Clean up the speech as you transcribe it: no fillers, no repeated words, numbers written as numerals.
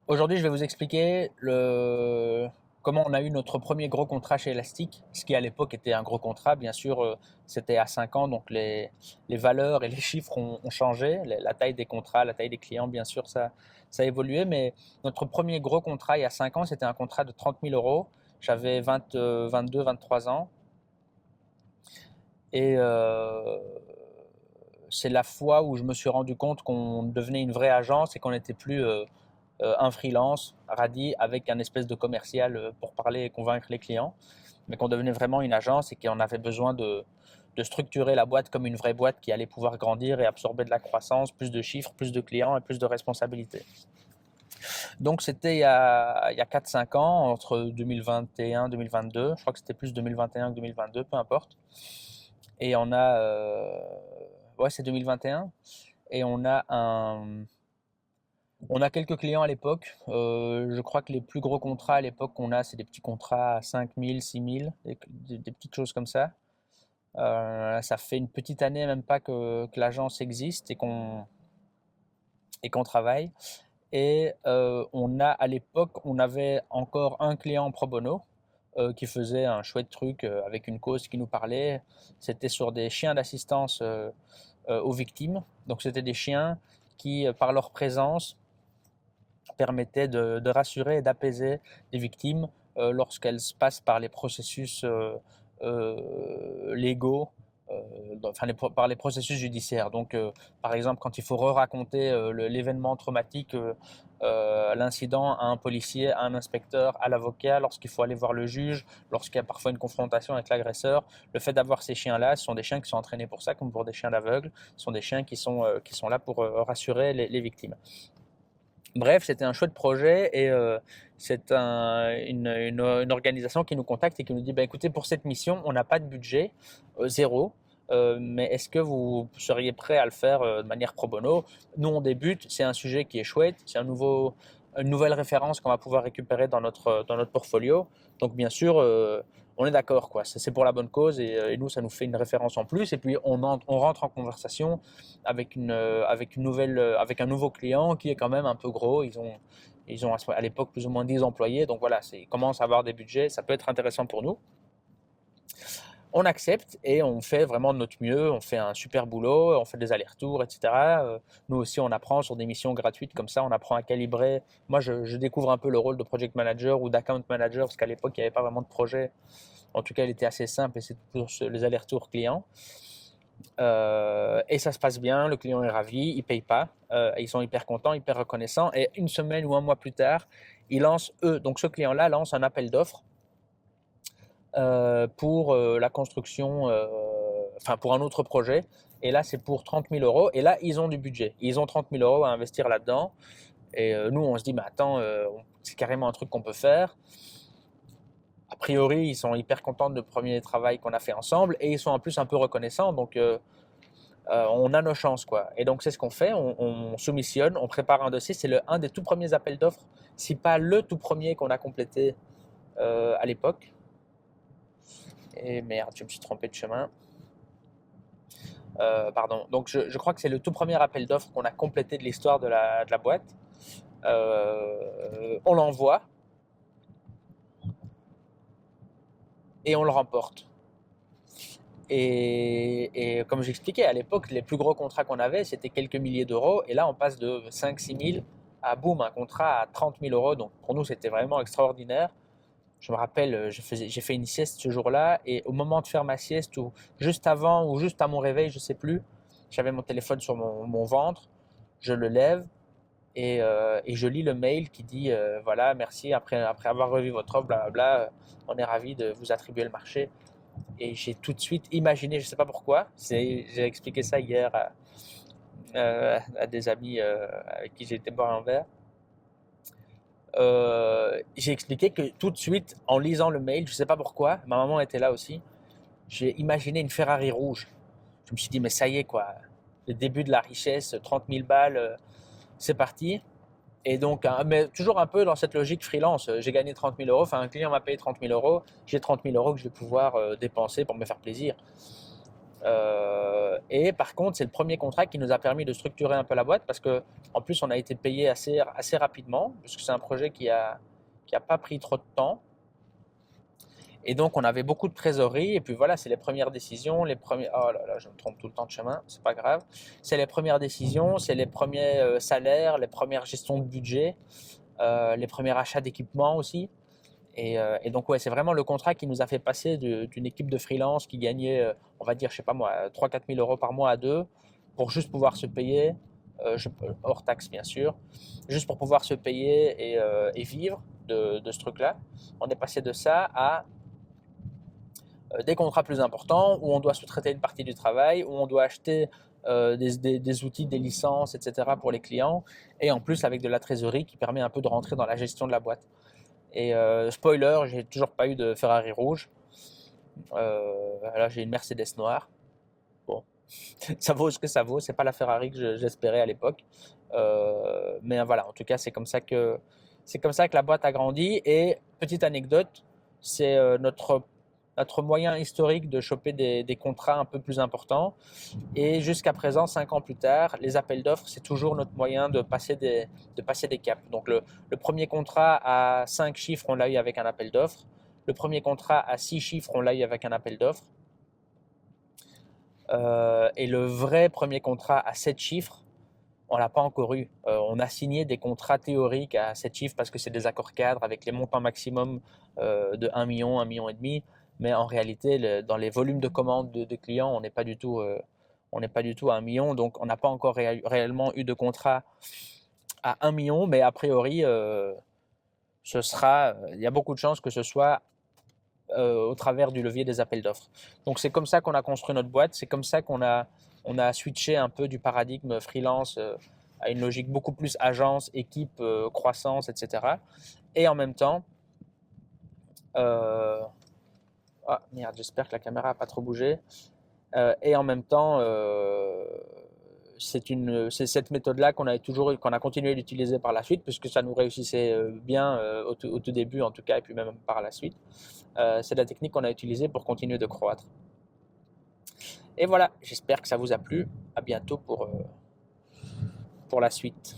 Aujourd'hui, je vais vous expliquer comment on a eu notre premier gros contrat chez Elastic, ce qui à l'époque était un gros contrat. Bien sûr, c'était à 5 ans, donc les valeurs et les chiffres ont changé. La taille des contrats, la taille des clients, bien sûr, ça a évolué. Mais notre premier gros contrat il y a 5 ans, c'était un contrat de 30 000 euros. J'avais 22, 23 ans. Et c'est la fois où je me suis rendu compte qu'on devenait une vraie agence et qu'on n'était plus un freelance radis avec un espèce de commercial pour parler et convaincre les clients, mais qu'on devenait vraiment une agence et qu'on avait besoin de structurer la boîte comme une vraie boîte qui allait pouvoir grandir et absorber de la croissance, plus de chiffres, plus de clients et plus de responsabilités. Donc c'était il y a 4-5 ans, entre 2021 et 2022, je crois que c'était plus 2021 que 2022, peu importe. Et ouais, c'est 2021, et on a quelques clients à l'époque. Je crois que les plus gros contrats à l'époque qu'on a, c'est des petits contrats à 5 000, 6 000, des petites choses comme ça. Ça fait une petite année, même pas que l'agence existe et qu'on travaille. Et à l'époque, on avait encore un client pro bono qui faisait un chouette truc avec une cause qui nous parlait. C'était sur des chiens d'assistance aux victimes. Donc c'était des chiens qui, par leur présence, permettait de rassurer et d'apaiser les victimes lorsqu'elles passent par les processus légaux, enfin par les processus judiciaires. Donc, par exemple, quand il faut raconter l'événement traumatique, l'incident à un policier, à un inspecteur, à l'avocat, lorsqu'il faut aller voir le juge, lorsqu'il y a parfois une confrontation avec l'agresseur, le fait d'avoir ces chiens-là, ce sont des chiens qui sont entraînés pour ça, comme pour des chiens d'aveugles, ce sont des chiens qui sont là pour rassurer les victimes. Bref, c'était un chouette projet et c'est une organisation qui nous contacte et qui nous dit bah, écoutez, pour cette mission, on n'a pas de budget, zéro, mais est-ce que vous seriez prêt à le faire de manière pro bono? Nous, on débute, c'est un sujet qui est chouette, c'est une nouvelle référence qu'on va pouvoir récupérer dans notre portfolio. Donc, bien sûr, on est d'accord, quoi. C'est pour la bonne cause et nous, ça nous fait une référence en plus. Et puis, on rentre en conversation avec un nouveau client qui est quand même un peu gros. Ils ont à l'époque plus ou moins 10 employés. Donc voilà, ils commencent à avoir des budgets. Ça peut être intéressant pour nous. On accepte et on fait vraiment de notre mieux. On fait un super boulot, on fait des allers-retours, etc. Nous aussi, on apprend sur des missions gratuites comme ça. On apprend à calibrer. Moi, je découvre un peu le rôle de project manager ou d'account manager parce qu'à l'époque, il n'y avait pas vraiment de projet. En tout cas, il était assez simple et c'est toujours les allers-retours clients. Et ça se passe bien, le client est ravi, il ne paye pas, ils sont hyper contents, hyper reconnaissants. Et une semaine ou un mois plus tard, donc ce client-là lance un appel d'offres pour la construction, enfin pour un autre projet. Et là, c'est pour 30 000 euros. Et là, ils ont du budget. Ils ont 30 000 euros à investir là-dedans. Et nous, on se dit, mais attends, c'est carrément un truc qu'on peut faire. A priori, ils sont hyper contents de premier travail qu'on a fait ensemble et ils sont en plus un peu reconnaissants. Donc, on a nos chances, quoi. Et donc, c'est ce qu'on fait. On soumissionne, on prépare un dossier. C'est un des tout premiers appels d'offres, si pas le tout premier qu'on a complété à l'époque. Et merde, je me suis trompé de chemin. Pardon. Donc, je crois que c'est le tout premier appel d'offres qu'on a complété de l'histoire de la boîte. On l'envoie et on le remporte. Et comme j'expliquais, à l'époque, les plus gros contrats qu'on avait, c'était quelques milliers d'euros. Et là, on passe de 5-6 000 à boum, un contrat à 30 000 euros. Donc pour nous, c'était vraiment extraordinaire. Je me rappelle, j'ai fait une sieste ce jour-là. Et au moment de faire ma sieste, ou juste avant, ou juste à mon réveil, je ne sais plus, j'avais mon téléphone sur mon ventre. Je le lève et je lis le mail qui dit voilà, merci, après avoir revu votre offre, blablabla, on est ravi de vous attribuer le marché. Et j'ai tout de suite imaginé, je ne sais pas pourquoi, j'ai expliqué ça hier à des amis avec qui j'ai été boire un verre. J'ai expliqué que tout de suite, en lisant le mail, je ne sais pas pourquoi, ma maman était là aussi, j'ai imaginé une Ferrari rouge. Je me suis dit, mais ça y est, quoi, le début de la richesse, 30 000 balles, c'est parti. Et donc, mais toujours un peu dans cette logique freelance. J'ai gagné 30 000 euros, enfin un client m'a payé 30 000 euros, j'ai 30 000 euros que je vais pouvoir dépenser pour me faire plaisir. Et par contre, c'est le premier contrat qui nous a permis de structurer un peu la boîte parce que en plus, on a été payé assez rapidement parce que c'est un projet qui a pas pris trop de temps. Et donc, on avait beaucoup de trésorerie. Et puis voilà, c'est les premières décisions, les premiers. Oh là là, je me trompe tout le temps de chemin, c'est pas grave. C'est les premières décisions, c'est les premiers salaires, les premières gestions de budget, les premiers achats d'équipements aussi. Et donc, ouais, c'est vraiment le contrat qui nous a fait passer d'une équipe de freelance qui gagnait, on va dire, je sais pas moi, 3 4 000 euros par mois à deux, pour juste pouvoir se payer, hors taxe bien sûr, juste pour pouvoir se payer et vivre de ce truc-là. On est passé de ça à des contrats plus importants où on doit sous-traiter une partie du travail, où on doit acheter des outils, des licences, etc. pour les clients, et en plus avec de la trésorerie qui permet un peu de rentrer dans la gestion de la boîte. Et spoiler, j'ai toujours pas eu de Ferrari rouge. Là, j'ai une Mercedes noire. Bon, ça vaut ce que ça vaut. C'est pas la Ferrari que j'espérais à l'époque. Mais voilà, en tout cas, c'est comme ça que la boîte a grandi. Et petite anecdote, c'est notre moyen historique de choper des contrats un peu plus importants. Et jusqu'à présent, 5 ans plus tard, les appels d'offres, c'est toujours notre moyen de passer des caps. Donc le premier contrat à 5 chiffres, on l'a eu avec un appel d'offres. Le premier contrat à 6 chiffres, on l'a eu avec un appel d'offres. Et le vrai premier contrat à 7 chiffres, on l'a pas encore eu. On a signé des contrats théoriques à 7 chiffres parce que c'est des accords cadres avec les montants maximum de 1 million, 1 million et demi. Mais en réalité, dans les volumes de commandes de clients, on n'est pas du tout à 1 million. Donc, on n'a pas encore réellement eu de contrat à 1 million. Mais a priori, il y a beaucoup de chances que ce soit au travers du levier des appels d'offres. Donc, c'est comme ça qu'on a construit notre boîte. C'est comme ça qu'on a switché un peu du paradigme freelance à une logique beaucoup plus agence, équipe, croissance, etc. Et en même temps, ah merde, j'espère que la caméra n'a pas trop bougé. Et en même temps, c'est cette méthode-là qu'on a continué d'utiliser par la suite, puisque ça nous réussissait bien au tout début en tout cas, et puis même par la suite. C'est la technique qu'on a utilisée pour continuer de croître. Et voilà, j'espère que ça vous a plu. À bientôt pour la suite.